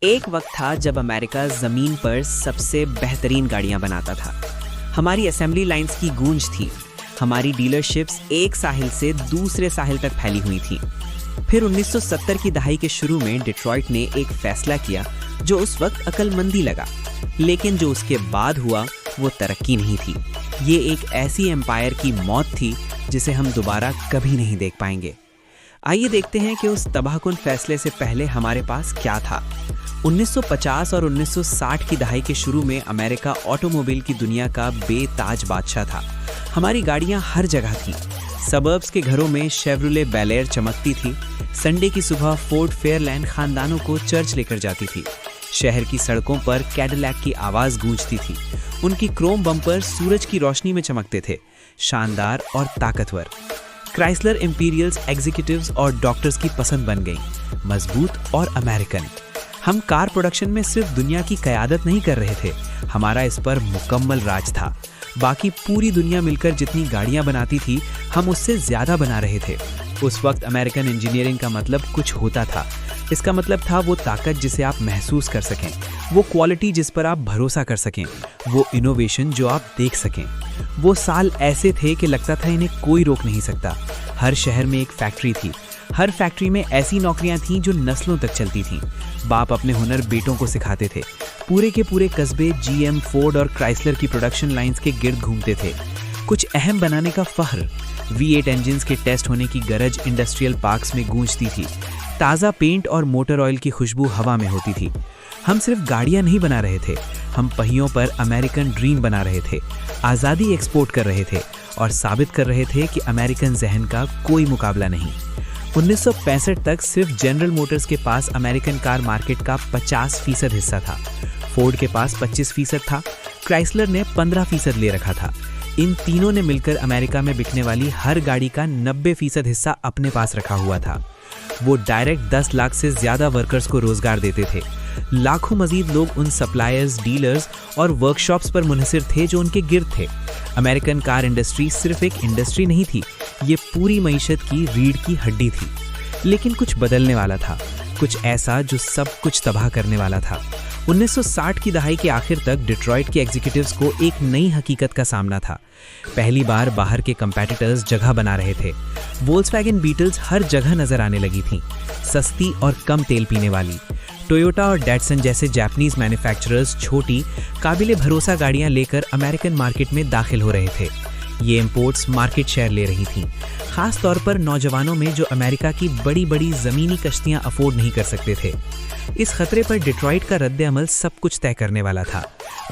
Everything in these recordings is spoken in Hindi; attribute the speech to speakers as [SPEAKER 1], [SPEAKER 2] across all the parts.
[SPEAKER 1] एक वक्त था जब अमेरिका ज़मीन पर सबसे बेहतरीन गाड़ियां बनाता था। हमारी असेंबली लाइंस की गूंज थी। हमारी डीलरशिप्स एक साहिल से दूसरे साहिल तक फैली हुई थी। फिर 1970 की दहाई के शुरू में डिट्रॉइट ने एक फैसला किया जो उस वक्त अक्लमंदी लगा, लेकिन जो उसके बाद हुआ वो तरक्की नहीं थी। ये एक ऐसी एम्पायर की मौत थी जिसे हम दोबारा कभी नहीं देख पाएंगे। आइए देखते हैं कि उस तबाहकुन फैसले से पहले हमारे पास क्या था। 1950 और 1960 की दहाई के शुरू में अमेरिका ऑटोमोबाइल की दुनिया का बेताज बादशाह था। हमारी गाड़ियां हर जगह थीं। सबर्ब्स के घरों में शेवरोले बेल एयर चमकती थी। संडे की सुबह फोर्ड फेयरलैंड खानदानों को चर्च लेकर जाती थी। शहर की सड़कों पर कैडिलैक की आवाज़ गूंजती थी। उनकी क्रोम बम्पर सूरज की रोशनी में चमकते थे, शानदार और ताकतवर। क्राइसलर इंपीरियल्स एग्जीक्यूटिव्स और डॉक्टर्स की पसंद बन गई, मजबूत और अमेरिकन। हम कार प्रोडक्शन में सिर्फ दुनिया की क़यादत नहीं कर रहे थे, हमारा इस पर मुकम्मल राज था। बाकी पूरी दुनिया मिलकर जितनी गाड़ियां बनाती थी, हम उससे ज़्यादा बना रहे थे। उस वक्त अमेरिकन इंजीनियरिंग का मतलब कुछ होता था। इसका मतलब था वो ताकत जिसे आप महसूस कर सकें, वो क्वालिटी जिस पर आप भरोसा कर सकें, वो इनोवेशन जो आप देख सकें। वो साल ऐसे थे कि लगता था इन्हें कोई रोक नहीं सकता। हर शहर में एक फैक्ट्री थी। हर फैक्ट्री में ऐसी नौकरियां थीं जो नस्लों तक चलती थीं। बाप अपने हुनर बेटों को सिखाते थे। पूरे के पूरे कस्बे जीएम, फोर्ड और क्राइसलर की प्रोडक्शन लाइंस के गिर्द घूमते थे। कुछ अहम बनाने का फख्र, V8 इंजन्स के टेस्ट होने की गरज इंडस्ट्रियल पार्क्स में गूंजती थी। ताज़ा पेंट और मोटर ऑयल की खुशबू हवा में होती थी। हम सिर्फ गाड़ियां नहीं बना रहे थे, हम पहियों पर अमेरिकन ड्रीम बना रहे थे, आज़ादी एक्सपोर्ट कर रहे थे और साबित कर रहे थे कि अमेरिकन जहन का कोई मुकाबला नहीं। 1965 तक सिर्फ जनरल मोटर्स के पास अमेरिकन कार मार्केट का 50% हिस्सा था। फोर्ड के पास 25% था। क्राइसलर ने 15% ले रखा था। इन तीनों ने मिलकर अमेरिका में बिकने वाली हर गाड़ी का 90% हिस्सा अपने पास रखा हुआ था। वो डायरेक्ट 10 लाख से ज़्यादा वर्कर्स को रोजगार देते थे। लाखों मजीद लोग उन सप्लायर्स, डीलर्स और वर्कशॉप्स पर मुनहसिर थे जो उनके गिर्द थे। अमेरिकन कार इंडस्ट्री सिर्फ एक इंडस्ट्री नहीं थी, ये पूरी मईशत की रीढ़ की हड्डी थी। लेकिन कुछ बदलने वाला था, कुछ ऐसा जो सब कुछ तबाह करने वाला था। 1960 की दहाई के आखिर तक डिट्रॉइट के एग्जीक्यूटिव्स को एक नई हकीकत का सामना था। पहली बार बाहर के कंपेटिटर्स जगह बना रहे थे। वोल्क्सवैगन बीटल्स हर जगह नजर आने लगी थीं, सस्ती और कम तेल पीने वाली। टोयोटा और डैटसन जैसे जापानीज मैन्युफैक्चरर्स छोटी, काबिले भरोसा गाड़ियां लेकर अमेरिकन मार्केट में दाखिल हो रहे थे। ये इंपोर्ट्स मार्केट शेयर ले रही थीं, खास तौर पर नौजवानों में जो अमेरिका की बड़ी बड़ी ज़मीनी कश्तियां अफोर्ड नहीं कर सकते थे। इस खतरे पर डिट्रॉइट का रद्द-ए-अमल सब कुछ तय करने वाला था।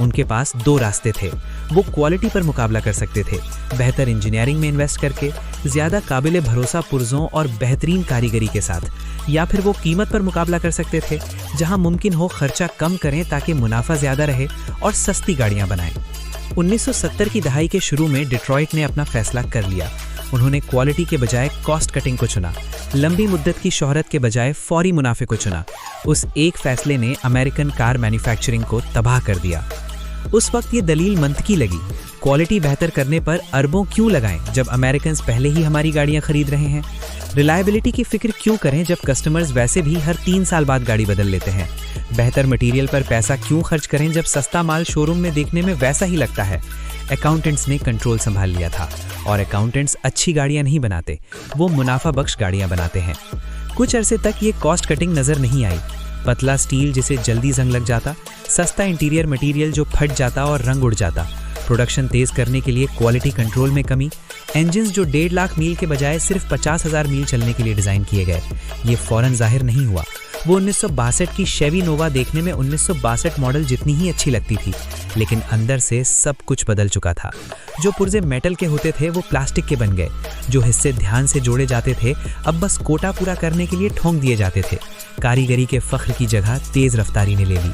[SPEAKER 1] उनके पास 2 रास्ते थे। वो क्वालिटी पर मुकाबला कर सकते थे, बेहतर इंजीनियरिंग में इन्वेस्ट करके, ज़्यादा काबिले भरोसा पुर्जों और बेहतरीन कारीगरी के साथ, या फिर वो कीमत पर मुकाबला कर सकते थे, जहां मुमकिन हो खर्चा कम करें ताकि मुनाफा ज़्यादा रहे और सस्ती गाड़ियाँ बनाएं। 1970 की दहाई के शुरू में डिट्रॉइट ने अपना फैसला कर लिया। उन्होंने क्वालिटी के बजाय कॉस्ट कटिंग को चुना, लंबी मुद्दत की शोहरत के बजाय फौरी मुनाफे को चुना। उस एक फैसले ने अमेरिकन कार मैन्युफैक्चरिंग को तबाह कर दिया। उस वक्त ये दलील मंतकी लगी, क्वालिटी बेहतर करने पर अरबों क्यों लगाएं जब अमेरिकन पहले ही हमारी गाड़ियां खरीद रहे हैं। रिलायबिलिटी की फिक्र क्यों करें जब कस्टमर्स वैसे भी हर 3 साल बाद गाड़ी बदल लेते हैं। बेहतर मटेरियल पर पैसा क्यों खर्च करें जब सस्ता माल शोरूम में देखने में वैसा ही लगता है। अकाउंटेंट्स ने कंट्रोल संभाल लिया था, और अकाउंटेंट्स अच्छी गाड़ियां नहीं बनाते, वो मुनाफा बख्श गाड़ियां बनाते हैं। कुछ अरसे तक ये कॉस्ट कटिंग नजर नहीं आई। पतला स्टील जिसे जल्दी जंग लग जाता, सस्ता इंटीरियर मटेरियल जो फट जाता और रंग उड़ जाता, प्रोडक्शन तेज करने के लिए क्वालिटी कंट्रोल में कमी, इंजन्स जो 1.5 लाख मील के बजाय सिर्फ 50,000 मील चलने के लिए डिज़ाइन किए गए। ये फौरन जाहिर नहीं हुआ। वो 1962 की शेवी नोवा देखने में 1962 मॉडल जितनी ही अच्छी लगती थी, लेकिन अंदर से सब कुछ बदल चुका था। जो पुर्जे मेटल के होते थे वो प्लास्टिक के बन गए। जो हिस्से ध्यान से जोड़े जाते थे अब बस कोटा पूरा करने के लिए ठोंक दिए जाते थे। कारीगरी के फख्र की जगह तेज रफ्तारी ने ले ली।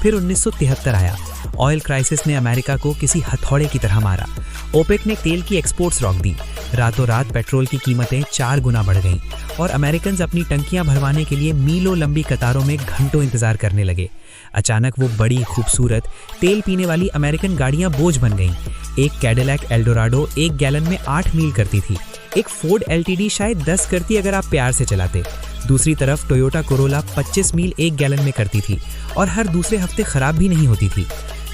[SPEAKER 1] फिर 1973 आया। ऑयल क्राइसिस ने अमेरिका को किसी हथौड़े की तरह मारा। ओपेक ने तेल की एक्सपोर्ट्स रोक दी। रातों रात पेट्रोल की कीमतें 4 गुना बढ़ गईं और अमेरिकन अपनी टंकियां भरवाने के लिए मीलों लंबी कतारों में घंटों इंतजार करने लगे। अचानक वो बड़ी खूबसूरत तेल पीने वाली अमेरिकन गाड़ियां बोझ बन गईं। एक कैडिलैक एल्डोराडो 1 गैलन में 8 मील करती थी। एक फोर्ड एलटीडी शायद 10 करती अगर आप प्यार से चलाते।
[SPEAKER 2] दूसरी तरफ टोयोटा कोरोला 25 मील 1 गैलन में करती थी और हर दूसरे हफ्ते खराब भी नहीं होती थी।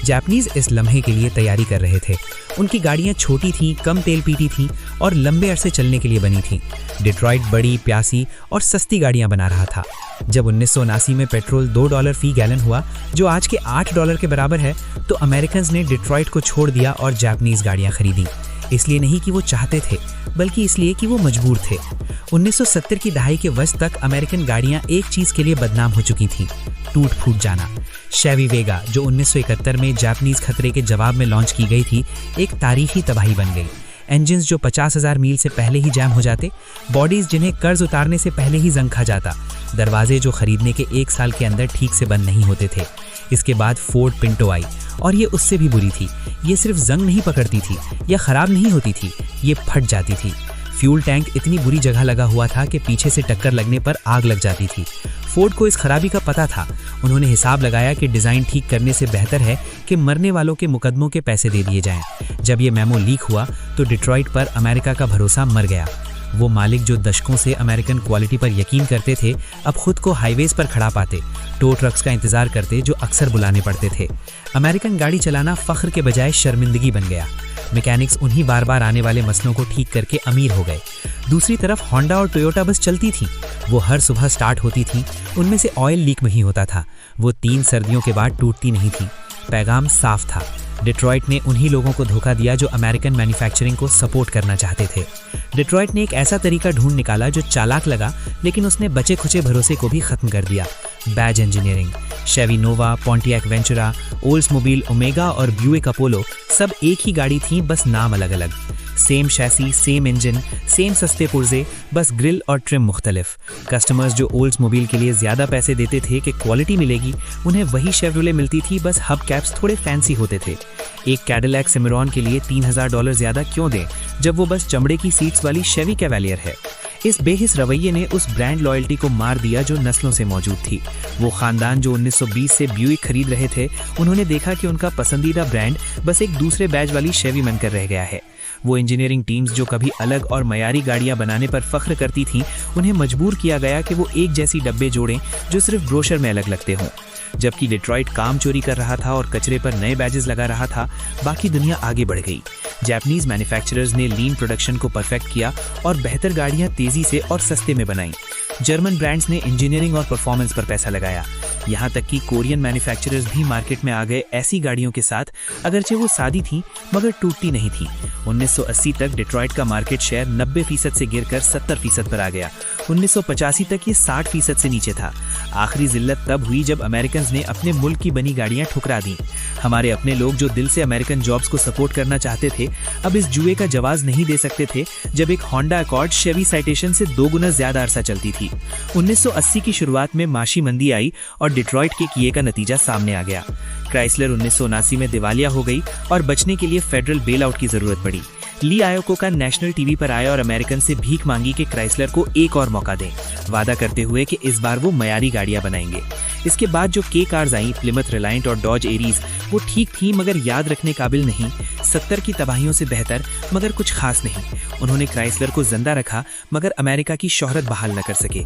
[SPEAKER 2] जापानीज इस लम्हे के लिए तैयारी कर रहे थे। उनकी गाड़ियां छोटी थीं, कम तेल पीती थीं और लंबे अरसे चलने के लिए बनी थीं। डिट्रॉइट बड़ी, प्यासी और सस्ती गाड़ियां बना रहा था। जब 1979 में पेट्रोल $2 फी गैलन हुआ, जो आज के $8 के बराबर है, तो अमेरिकन्स ने डिट्रॉइट को छोड़ दिया और जापानीज गाड़ियां खरीदी। इसलिए नहीं कि वो चाहते थे, बल्कि इसलिए कि वो मजबूर थे। 1970 की दहाई के वक्त तक अमेरिकन गाड़ियां एक चीज के लिए बदनाम हो चुकी थीं, टूट फूट जाना। शेवी वेगा, जो 1971 में जापानीज खतरे के जवाब में लॉन्च की गई थी, एक तारीखी तबाही बन गई। इंजन्स जो 50,000 मील से पहले ही जैम हो जाते, बॉडीज जिन्हें कर्ज उतारने से पहले ही जंग खा जाता, दरवाजे जो खरीदने के 1 साल के अंदर ठीक से बंद नहीं होते थे। इसके बाद फोर्ड पिंटो आई और ये उससे भी बुरी थी। ये सिर्फ जंग नहीं पकड़ती थी या खराब नहीं होती थी, ये फट जाती थी। फ्यूल टैंक इतनी बुरी जगह लगा हुआ था कि पीछे से टक्कर लगने पर आग लग जाती थी। फोर्ड को इस खराबी का पता था। उन्होंने हिसाब लगाया कि डिज़ाइन ठीक करने से बेहतर है कि मरने वालों के मुकदमों के पैसे दे दिए जाएं। जब ये मेमो लीक हुआ तो डिट्रॉइट पर अमेरिका का भरोसा मर गया। वो मालिक जो दशकों से अमेरिकन क्वालिटी पर यकीन करते थे, अब खुद को हाईवेज पर खड़ा पाते, टो ट्रक्स का इंतजार करते जो अक्सर बुलाने पड़ते थे। अमेरिकन गाड़ी चलाना फख्र के बजाय शर्मिंदगी बन गया। मैकेनिक्स उन्हीं बार बार आने वाले मसलों को ठीक करके अमीर हो गए। दूसरी तरफ होंडा और टोयोटा बस चलती थीं। वो हर सुबह स्टार्ट होती थीं, उनमें से ऑयल लीक नहीं होता था। वो 3 सर्दियों के बाद टूटती नहीं थी। पैगाम साफ था। डिट्रॉइट ने उन्हीं लोगों को धोखा दिया जो अमेरिकन मैन्युफैक्चरिंग को सपोर्ट करना चाहते थे। डिट्रॉइट ने एक ऐसा तरीका ढूंढ निकाला जो चालाक लगा, लेकिन उसने बचे खुचे भरोसे को भी खत्म कर दिया। बैज इंजीनियरिंग। शेवी नोवा, पोंटियाक वेंचुरा, ओल्ड्समोबिल ओमेगा और ब्यूइक अपोलो सब एक ही गाड़ी थी, बस नाम अलग अलग। सेम शैसी, सेम इंजन, सेम सस्ते पुर्जे, बस ग्रिल और ट्रिम मुख्तलिफ। कस्टमर्स जो ओल्ड्समोबिल के लिए ज़्यादा पैसे देते थे कि क्वालिटी मिलेगी, उन्हें वही शेवरोले मिलती थी, बस हब कैप्स थोड़े फैंसी होते थे। एक कैडिलैक सिमरॉन के लिए $3000 ज़्यादा क्यों दें, जब वो बस चमड़े की सीट्स वाली शेवी कैवेलियर है। इस बेहिस रवैये ने उस ब्रांड लॉयल्टी को मार दिया जो नस्लों से मौजूद थी। वो खानदान जो 1920 से ब्यूइक खरीद रहे थे, उन्होंने देखा कि उनका पसंदीदा ब्रांड बस एक दूसरे बैज वाली शेवी बनकर रह गया है। वो इंजीनियरिंग टीम्स जो कभी अलग और मयारी गाड़ियां बनाने पर फख्र करती थीं, उन्हें मजबूर किया गया कि वो एक जैसी डब्बे जोड़ें जो सिर्फ ब्रोशर में अलग लगते हों। जबकि डिट्रॉइट काम चोरी कर रहा था और कचरे पर नए बैजेस लगा रहा था, बाकी दुनिया आगे बढ़ गई। जापानीज मैन्युफैक्चरर्स ने लीन प्रोडक्शन को परफेक्ट किया और बेहतर गाड़ियां तेजी से और सस्ते में बनाई। जर्मन ब्रांड्स ने इंजीनियरिंग और परफॉर्मेंस पर पैसा लगाया। यहाँ तक कि कोरियन मैन्युफैक्चरर्स भी मार्केट में आ गए ऐसी गाड़ियों के साथ, अगरचे वो सादी थीं मगर टूटती नहीं थीं। 1980 तक डिट्रॉइट का मार्केट शेयर 90% से गिरकर 70% पर आ गया। 1985 तक ये 60% से नीचे था। आखिरी जिल्लत तब हुई जब अमेरिकन्स ने अपने मुल्क की बनी गाड़ियां ठुकरा दी। हमारे अपने लोग जो दिल से अमेरिकन जॉब्स को सपोर्ट करना चाहते थे, अब इस जुए का जवाब नहीं दे सकते थे जब एक होंडा अकॉर्ड शेवी साइटेशन से 2 गुना ज्यादा अरसा चलती थी। 1980 की शुरुआत में माशी मंदी आई और डिट्रॉइट के किए का नतीजा सामने आ गया। क्राइसलर 1979 में दिवालिया हो गई और बचने के लिए फेडरल बेल आउट की जरूरत पड़ी। ली आयोकोका नेशनल टीवी पर आया और अमेरिकन से भीख मांगी कि क्राइसलर को एक और मौका दें, वादा करते हुए कि इस बार वो मयारी गाड़ियां बनाएंगे। इसके बाद जो के कार्स आई, प्लिमथ रिलायंट और डॉज एरीज, वो ठीक थी मगर याद रखने काबिल नहीं। 70 की तबाहियों से बेहतर मगर कुछ खास नहीं। उन्होंने क्राइसलर को जिंदा रखा मगर अमेरिका की शोहरत बहाल न कर सके।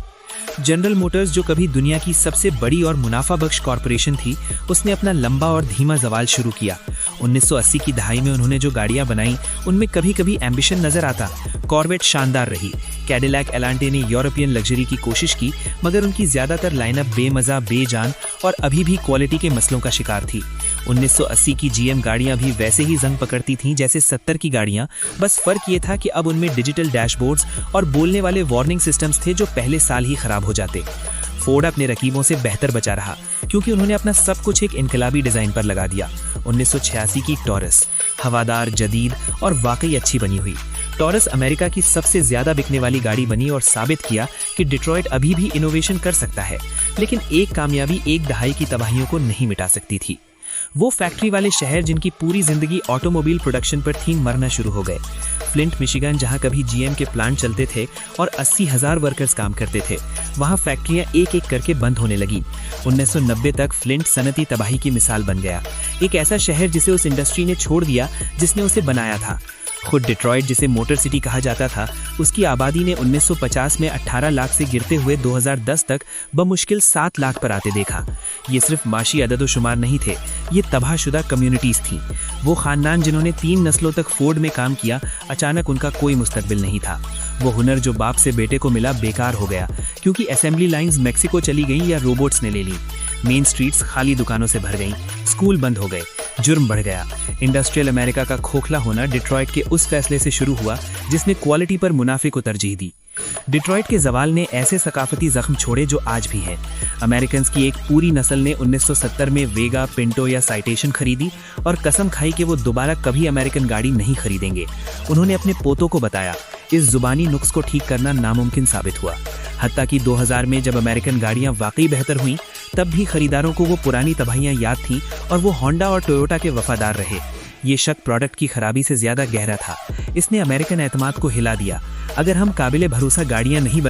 [SPEAKER 2] जनरल मोटर्स जो कभी दुनिया की सबसे बड़ी और मुनाफा बख्श कॉरपोरेशन थी, उसने अपना लंबा और धीमा जवाल शुरू किया। 1980 की दहाई में उन्होंने जो गाड़ियां बनाई, उनमें कभी कभी एम्बिशन नजर आता। कॉर्वेट शानदार रही। कैडिलैक एलांटे ने यूरोपियन लग्जरी की कोशिश की, मगर उनकी ज्यादातर लाइनअप बेमजा, बेजान और अभी भी क्वालिटी के मसलों का शिकार थी। 1980 की जीएम गाड़ियां भी वैसे ही जंग पकड़ती थीं जैसे 70 की गाड़ियां, बस फर्क ये था कि अब उनमें डिजिटल डैशबोर्ड्स और बोलने वाले वार्निंग सिस्टम्स थे जो पहले साल ही खराब हो जाते। फोर्ड अपने रकीबों से बेहतर बचा रहा क्योंकि उन्होंने अपना सब कुछ एक इनकलाबी डिजाइन पर लगा दिया। 1986 की टॉरस हवादार, जदीद और वाकई अच्छी बनी हुई। टॉरस अमेरिका की सबसे ज्यादा बिकने वाली गाड़ी बनी और साबित किया कि डिट्रॉइट अभी भी इनोवेशन कर सकता है। लेकिन एक कामयाबी एक दहाई की तबाहियों को नहीं मिटा सकती थी। वो फैक्ट्री वाले शहर जिनकी पूरी जिंदगी ऑटोमोबाइल प्रोडक्शन पर थी, मरना शुरू हो गए। फ्लिंट मिशिगन, जहां कभी जीएम के प्लांट चलते थे और 80,000 वर्कर्स काम करते थे, वहां फैक्ट्रियां एक एक करके बंद होने लगी। 1990 तक फ्लिंट सनती तबाही की मिसाल बन गया। एक ऐसा शहर जिसे उस इंडस्ट्री ने छोड़ दिया जिसने उसे बनाया था।
[SPEAKER 1] खुद डिट्रॉइट, जिसे मोटर सिटी कहा जाता था, उसकी आबादी ने 1950 में 18 लाख से गिरते हुए 2010 तक बमुश्किल 7 लाख पर आते देखा। ये सिर्फ माशी अदद-ओ-शुमार नहीं थे, ये तबाहशुदा कम्युनिटीज थीं। वो खानदान जिन्होंने 3 नस्लों तक फोर्ड में काम किया, अचानक उनका कोई मुस्तकबिल नहीं था। वो हुनर जो बाप से बेटे को मिला बेकार हो गया, क्योंकि असेंबली लाइंस मैक्सिको चली गईं या रोबोट्स ने ले ली। मेन स्ट्रीट्स खाली दुकानों से भर गईं, स्कूल बंद हो गए, जुर्म बढ़ गया। इंडस्ट्रियल अमेरिका का खोखला होना डिट्रॉइट के उस फैसले से शुरू हुआ जिसने क्वालिटी पर मुनाफे को तरजीह दी। डिट्रॉइट के जवाल ने ऐसे सकाफती जख्म छोड़े जो आज भी हैं। अमेरिकन्स की एक पूरी नस्ल ने 1970 में वेगा, पिंटो या साइटेशन खरीदी और कसम खाई कि वो दोबारा कभी अमेरिकन गाड़ी नहीं खरीदेंगे। उन्होंने अपने पोतों को बताया, इस जुबानी नुक्स को ठीक करना नामुमकिन साबित हुआ। हत्ता कि 2000 में जब अमेरिकन गाड़ियां वाकई बेहतर हुईं, तब भी खरीदारों को वो पुरानी तबाहियां याद थीं और वो होंडा और टोयोटा के वफादार रहे। ये शक प्रोडक्ट की खराबी से ज्यादा गहरा था। इसने अमेरिकन एतमाद को हिला दिया। अगर हम काबिले भरोसा गाड़ियां नहीं